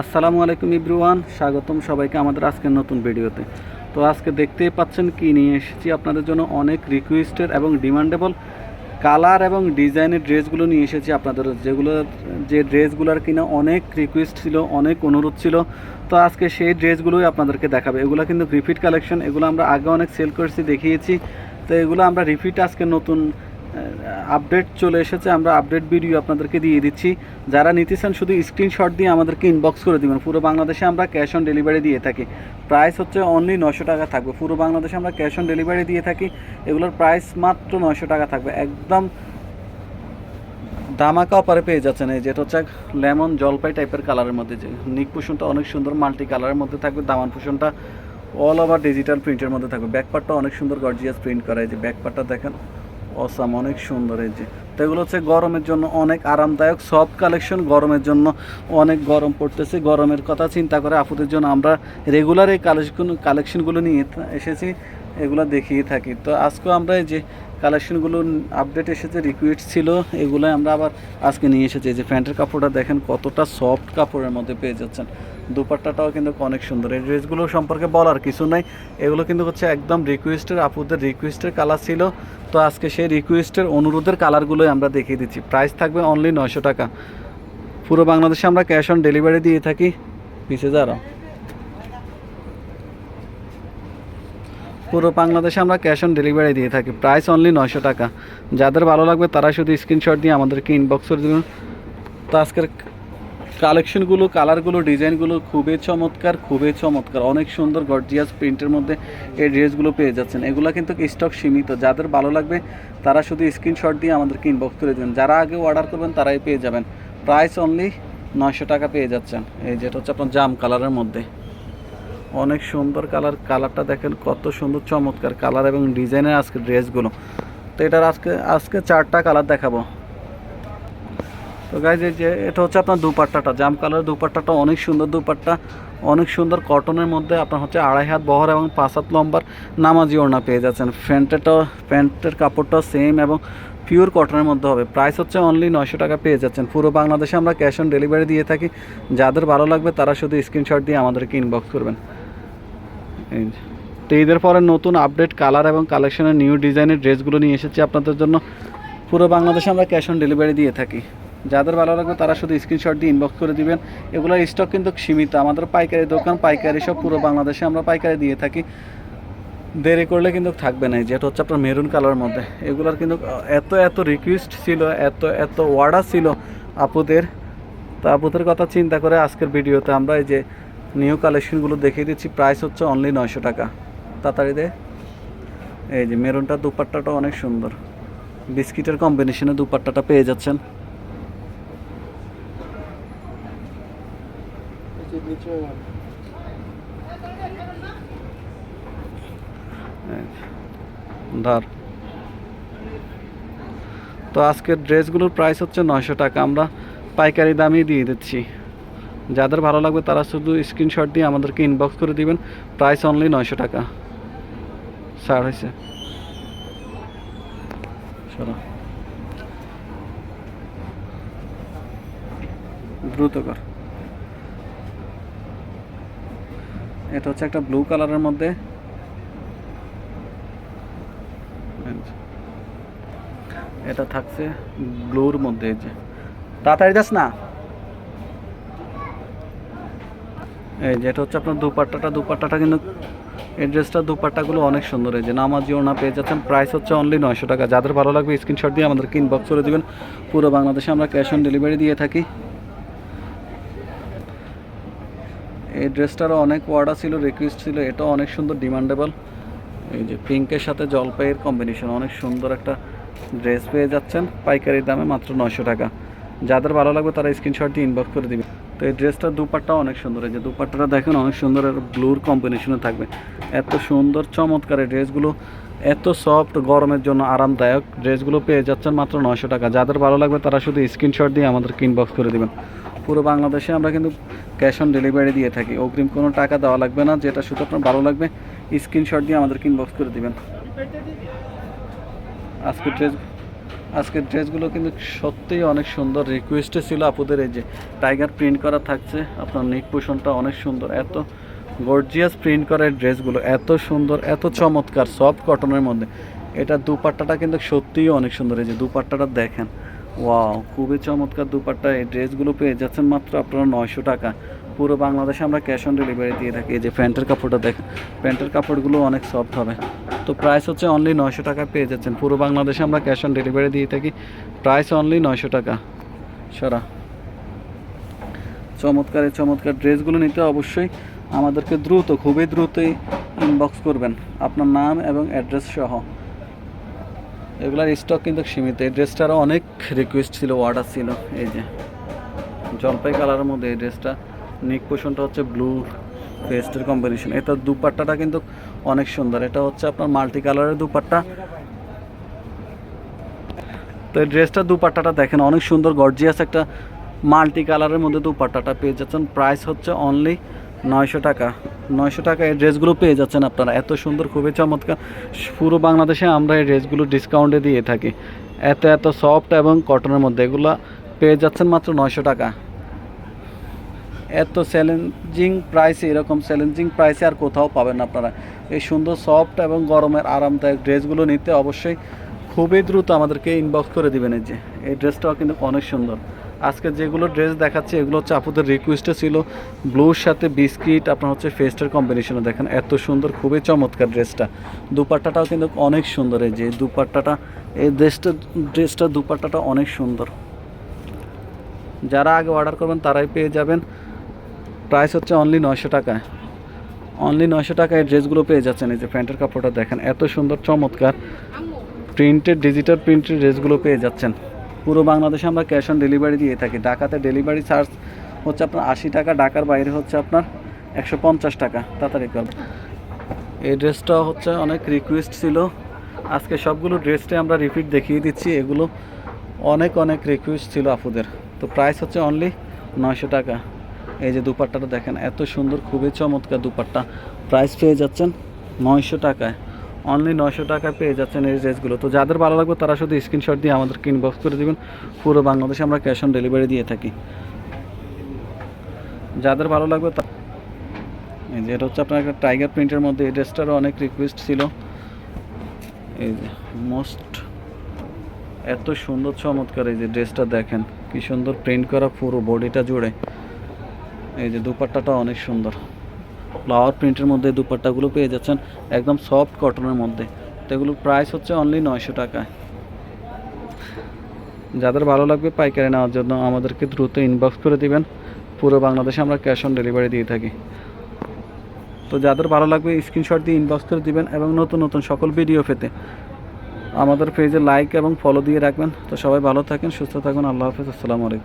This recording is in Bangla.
আসসালামু আলাইকুম এভরিওয়ান, স্বাগতম সবাইকে আমাদের আজকের নতুন ভিডিওতে। তো আজকে দেখতেই পাচ্ছেন কি নিয়ে এসেছি আপনাদের জন্য, অনেক রিকোয়েস্টেড এবং ডিমান্ডেবল কালার এবং ডিজাইনের ড্রেসগুলো নিয়ে এসেছি আপনাদের, যে ড্রেসগুলোর কিনা অনেক রিকোয়েস্ট ছিল, অনেক অনুরোধ ছিল। তো আজকে সেই ড্রেসগুলোই আপনাদেরকে দেখাবে। এগুলো কিন্তু রিপিট কালেকশন, এগুলো আমরা আগে অনেক সেল করেছি, দেখিয়েছি। তো এগুলো আমরা রিপিট আজকে নতুন আপডেট চলে এসেছে, আমরা আপডেট ভিডিও আপনাদেরকে দিয়ে দিচ্ছি। যারা নিতে চান শুধু স্ক্রিনশট দিয়ে আমাদেরকে ইনবক্স করে দেবেন। পুরো বাংলাদেশে আমরা ক্যাশ অন ডেলিভারি দিয়ে থাকি। প্রাইস হচ্ছে অনলি 900 টাকা থাকবে। পুরো বাংলাদেশে আমরা ক্যাশ অন ডেলিভারি দিয়ে থাকি। এগুলোর প্রাইস মাত্র 900 টাকা থাকবে, একদম দামাকা অফারে পেয়ে যাচ্ছেন। এই যেটা হচ্ছে লেমন জলপাই টাইপের কালারের মধ্যে, যে নিক পোষণটা অনেক সুন্দর মাল্টি কালারের মধ্যে থাকবে। দামান পোষণটা অল ওভার ডিজিটাল প্রিন্টের মধ্যে থাকবে। ব্যাকপার্টটা অনেক সুন্দর গর্জিয়াস প্রিন্ট করা। এই যে ব্যাকপার্টটা দেখেন, অসাম, অনেক সুন্দর। এই যে তো এগুলো হচ্ছে গরমের জন্য অনেক আরামদায়ক সফট কালেকশন। গরমের জন্য অনেক গরম পড়তেছে, গরমের কথা চিন্তা করে আপুদের জন্য আমরা রেগুলার এই কালেকশনগুলো নিয়ে এসেছি, এগুলো দেখিয়ে থাকি। তো আজকেও আমরা এই যে কালেকশনগুলো আপডেট এসেছে, রিকোয়েস্ট ছিল, এগুলো আমরা আবার আজকে নিয়ে এসেছি। এই যে প্যান্টের কাপড়টা দেখেন কতটা সফট কাপড়ের মধ্যে পেয়ে যাচ্ছেন। দুপাট্টাটাও কিন্তু অনেক সুন্দর। এই ড্রেসগুলো সম্পর্কে বলার কিছু নাই, এগুলো কিন্তু হচ্ছে একদম রিকোয়েস্টের, আপুদের রিকোয়েস্টের কালার ছিল। তো আজকে সেই রিকোয়েস্টের অনুরোধের কালারগুলোই আমরা দেখিয়ে দিচ্ছি। প্রাইস থাকবে অনলি 900 টাকা। পুরো বাংলাদেশে আমরা ক্যাশ অন ডেলিভারি দিয়ে থাকি। পিছে যারা পুরো বাংলাদেশে আমরা ক্যাশ অন ডেলিভারি দিয়ে থাকি। প্রাইস অনলি 900 টাকা। যাদের ভালো লাগবে তারা শুধু স্ক্রিনশট দিয়ে আমাদেরকে ইনবক্স করে দেবেন। তো আজকের কালেকশনগুলো, কালারগুলো, ডিজাইনগুলো খুবই চমৎকার, খুবই চমৎকার, অনেক সুন্দর গর্জিয়াস প্রিন্টের মধ্যে এই ড্রেসগুলো পেয়ে যাচ্ছেন। এগুলো কিন্তু স্টক সীমিত, যাদের ভালো লাগবে তারা শুধু স্ক্রিনশট দিয়ে আমাদেরকে ইনবক্স করে দেবেন। যারা আগে অর্ডার করবেন তারাই পেয়ে যাবেন। প্রাইস অনলি 900 টাকা পেয়ে যাচ্ছেন। এই যেটা হচ্ছে আপনার জাম কালারের মধ্যে অনেক সুন্দর কালারটা দেখেন কত সুন্দর চমৎকার কালার এবং ডিজাইনের আজকে ড্রেসগুলো। তো এটার আজকে 4টা কালার দেখাবো। তো গাইজ, এই যে এটা হচ্ছে আপনার দুপাট্টাটা, জাম কালারের দুপাট্টাটা অনেক সুন্দর। দুপাট্টা অনেক সুন্দর কটনের মধ্যে, আপনার হচ্ছে 2.5 হাত বহর এবং 5 হাত লম্বার নামাজি ওড়না পেয়ে যাচ্ছেন। প্যান্টের কাপড়টাও সেম এবং পিওর কটনের মধ্যে হবে। প্রাইস হচ্ছে অনলি 900 টাকা পেয়ে যাচ্ছেন। পুরো বাংলাদেশে আমরা ক্যাশ অন ডেলিভারি দিয়ে থাকি। যাদের ভালো লাগবে তারা শুধু স্ক্রিনশট দিয়ে আমাদেরকে ইনবক্স করবেন। তো ঈদের পরে নতুন আপডেট কালার এবং কালেকশনের নিউ ডিজাইনের ড্রেসগুলো নিয়ে এসেছি আপনাদের জন্য। পুরো বাংলাদেশে আমরা ক্যাশ অন ডেলিভারি দিয়ে থাকি। যাদের ভালো লাগবে তারা শুধু স্ক্রিনশট দিয়ে ইনবক্স করে দিবেন। এগুলোর স্টক কিন্তু সীমিত, আমাদের পাইকারি দোকান, পাইকারি সব পুরো বাংলাদেশে আমরা পাইকারি দিয়ে থাকি। দেরি করলে কিন্তু থাকবে না। যেটা হচ্ছে আপনার মেরুন কালারের মধ্যে, এগুলোর কিন্তু এত রিকোয়েস্ট ছিল, এত অর্ডার ছিল আপুদের। তো আপুদের কথা চিন্তা করে আজকের ভিডিওতে আমরা এই যে নিউ কালেকশনগুলো দেখিয়ে দিচ্ছি। প্রাইস হচ্ছে অনলি 900 টাকা। তাড়াতাড়ি দে। এই যে মেরুনটা দুপাট্টাটা অনেক সুন্দর, বিস্কিটের কম্বিনেশনে দুপাট্টাটা পেয়ে যাচ্ছেন। ধর। তো আজকের ড্রেসগুলোর প্রাইস হচ্ছে 900 টাকা, আমরা পাইকারি দামই দিয়ে দিচ্ছি। যাদের ভালো লাগবে তারা শুধু স্ক্রিনশট দিয়ে আমাদেরকে ইনবক্স করে দিবেন। প্রাইস অনলি 900 টাকা। স্যার হয়েছে দ্রুত কর। এটা হচ্ছে একটা ব্লু কালারের মধ্যে, এটা থাকছে ব্লুর মধ্যে। এই যে তাড়াতাড়ি যাস না। এই যে এটা হচ্ছে আপনার দুপাট্টাটা কিন্তু এই ড্রেসটা দুপাট্টাগুলো অনেক সুন্দর। এই যে নামাজি ওড়না পেয়ে যাচ্ছেন। প্রাইস হচ্ছে অনলি 900 টাকা। যাদের ভালো লাগবে স্ক্রিনশট দিয়ে আমাদেরকে ইনবক্স করে দেবেন। পুরো বাংলাদেশে আমরা ক্যাশ অন ডেলিভারি দিয়ে থাকি। এই ড্রেসটারও অনেক অর্ডার ছিল, রিকোয়েস্ট ছিল, এটাও অনেক সুন্দর ডিমান্ডেবল। এই যে পিঙ্কের সাথে জলপাইয়ের কম্বিনেশন, অনেক সুন্দর একটা ড্রেস পেয়ে যাচ্ছেন পাইকারি দামে মাত্র 900 টাকা। যাদের ভালো লাগবে তারা স্ক্রিনশট দিয়ে ইনবক্স করে দিবেন। তো এই ড্রেসটার দুপাট্টাও অনেক সুন্দর। এই যে দুপাট্টাটা দেখেন অনেক সুন্দর, আর ব্লুর কম্বিনেশনে থাকবে। এত সুন্দর চমৎকার এই ড্রেসগুলো, এত সফট, গরমের জন্য আরামদায়ক ড্রেসগুলো পেয়ে যাচ্ছেন মাত্র 900 টাকা। যাদের ভালো লাগবে তারা শুধু স্ক্রিনশট দিয়ে আমাদেরকে ইনবক্স করে দেবেন। পুরো বাংলাদেশে আমরা কিন্তু ক্যাশ অন ডেলিভারি দিয়ে থাকি, অগ্রিম কোনো টাকা দেওয়া লাগবে না। যেটা শুধু আপনার ভালো লাগবে স্ক্রিনশট দিয়ে আমাদেরকে ইনবক্স করে দেবেন। আজকের ড্রেস আজকের ড্রেসগুলো কিন্তু সত্যিই অনেক সুন্দর, রিকোয়েস্টে ছিল আপুদের। এই যে টাইগার প্রিন্ট করা থাকছে, আপনার নেক পোষণটা অনেক সুন্দর, এত গর্জিয়াস প্রিন্ট করা এই ড্রেসগুলো, এত সুন্দর, এত চমৎকার, সফট কটনের মধ্যে। এটা দুপাট্টাটা কিন্তু সত্যিই অনেক সুন্দর। এই যে দুপাট্টাটা দেখেন, ওয়াও, খুবই চমৎকার দুপাট্টা। এই ড্রেসগুলো পেয়ে যাচ্ছেন মাত্র আপনারা 900 টাকা। পুরো বাংলাদেশে আমরা ক্যাশ অন ডেলিভারি দিয়ে থাকি। এই যে প্যান্টের কাপড়টা দেখেন, প্যান্টের কাপড়গুলো অনেক সফট হবে। তো প্রাইস হচ্ছে অনলি 900 টাকা পেয়ে যাচ্ছেন। পুরো বাংলাদেশে আমরা ক্যাশ অন ডেলিভারি দিয়ে থাকি। প্রাইস অনলি 900 টাকা। সরা চমৎকার এই চমৎকার ড্রেসগুলো নিতে অবশ্যই আমাদেরকে দ্রুত, খুবই দ্রুতই ইনবক্স করবেন আপনার নাম এবং অ্যাড্রেস সহ। এগুলার স্টক কিন্তু সীমিত। এই ড্রেসটারও অনেক রিকোয়েস্ট ছিল, অর্ডার ছিল। এই যে জলপাই কালারের মধ্যে এই ড্রেসটা, নেক পোর্শনটা হচ্ছে ব্লু পেস্টের কম্বিনেশন। এটা দুপাট্টাটা কিন্তু অনেক সুন্দর। এটা হচ্ছে আপনার মাল্টি কালারের দুপাট্টা। তো এই ড্রেসটা দুপাট্টাটা দেখেন, অনেক সুন্দর গর্জিয়াস একটা মাল্টি কালারের মধ্যে দুপাট্টাটা পেয়ে যাচ্ছেন। প্রাইস হচ্ছে অনলি 900 টাকা। 900 টাকা এই ড্রেসগুলো পেয়ে যাচ্ছেন আপনারা, এত সুন্দর, খুবই চমৎকার। পুরো বাংলাদেশে আমরা এই ড্রেসগুলো ডিসকাউন্টে দিয়ে থাকি, এত এত সফট এবং কটনের মধ্যে। এগুলো পেয়ে যাচ্ছেন মাত্র 900 টাকা। এত চ্যালেঞ্জিং প্রাইসে, এরকম চ্যালেঞ্জিং প্রাইসে আর কোথাও পাবেন না আপনারা। এই সুন্দর সফট এবং গরমের আরামদায়ক ড্রেসগুলো নিতে অবশ্যই খুবই দ্রুত আমাদেরকে ইনবক্স করে দিবেন। এই যে এই ড্রেসটাও কিন্তু অনেক সুন্দর। আজকে যেগুলো ড্রেস দেখাচ্ছি এগুলো হচ্ছে আপুদের রিকোয়েস্টে ছিল, ব্লুর সাথে বিস্কিট আপনার হচ্ছে ফেস্টের কম্বিনেশনে। দেখেন এত সুন্দর, খুবই চমৎকার ড্রেসটা। দুপাট্টাটাও কিন্তু অনেক সুন্দর। এই যে দুপাট্টাটা, এই ড্রেসটা দুপাট্টাটা অনেক সুন্দর। যারা আগে অর্ডার করবেন তারাই পেয়ে যাবেন। প্রাইস হচ্ছে অনলি 900 টাকায়। অনলি 900 টাকায় এই ড্রেসগুলো পেয়ে যাচ্ছেন। এই যে প্যান্টের কাপড়টা দেখেন, এত সুন্দর চমৎকার প্রিন্টেড, ডিজিটাল প্রিন্টেড ড্রেসগুলো পেয়ে যাচ্ছেন। পুরো বাংলাদেশে আমরা ক্যাশ অন ডেলিভারি দিয়ে থাকি। ঢাকাতে ডেলিভারি চার্জ হচ্ছে আপনার 80 টাকা, ঢাকার বাইরে হচ্ছে আপনার 150 টাকা। তাড়াতাড়ি করুন। এই ড্রেসটা হচ্ছে অনেক রিকোয়েস্ট ছিল, আজকে সবগুলো ড্রেসটাই আমরা রিপিট দেখিয়ে দিচ্ছি। এগুলো অনেক অনেক রিকোয়েস্ট ছিল আপুদের। তো প্রাইস হচ্ছে অনলি 900 টাকা। এই যে দুপাট্টাটা দেখেন, এত সুন্দর, খুবই চমৎকার দুপাট্টা। প্রাইস পেয়ে যাচ্ছেন 900 টাকায়। অনলি 900 টাকায় পেয়ে যাচ্ছেন এই ড্রেসগুলো। তো যাদের ভালো লাগবে তারা শুধু স্ক্রিনশট দিয়ে আমাদেরকে ইনবক্স করে দেবেন। পুরো বাংলাদেশে আমরা ক্যাশ অন ডেলিভারি দিয়ে থাকি। যাদের ভালো লাগবে এই যে এটা হচ্ছে আপনার একটা টাইগার প্রিন্টের মধ্যে। এই ড্রেসটারও অনেক রিকোয়েস্ট ছিল। এই যে মোস্ট এত সুন্দর চমৎকার এই যে ড্রেসটা দেখেন, কি সুন্দর প্রিন্ট করা পুরো বডিটা জুড়ে। এই যে দুপাট্টাটা অনেক সুন্দর, ফ্লাওয়ার প্রিন্টের মধ্যে দুপাট্টাগুলো পেয়ে যাচ্ছেন, একদম সফট কটনের মধ্যে। তো এগুলোর প্রাইস হচ্ছে অনলি 900 টাকায়। যাদের ভালো লাগবে পাইকারি নেওয়ার জন্য আমাদেরকে দ্রুত ইনবক্স করে দিবেন। পুরো বাংলাদেশে আমরা ক্যাশ অন ডেলিভারি দিয়ে থাকি। তো যাদের ভালো লাগবে স্ক্রিনশট দিয়ে ইনবক্স করে দিবেন। এবং নতুন নতুন সকল ভিডিও পেতে আমাদের পেজে লাইক এবং ফলো দিয়ে রাখবেন। তো সবাই ভালো থাকেন, সুস্থ থাকুন। আল্লাহ হাফেজ, আসসালামু আলাইকুম।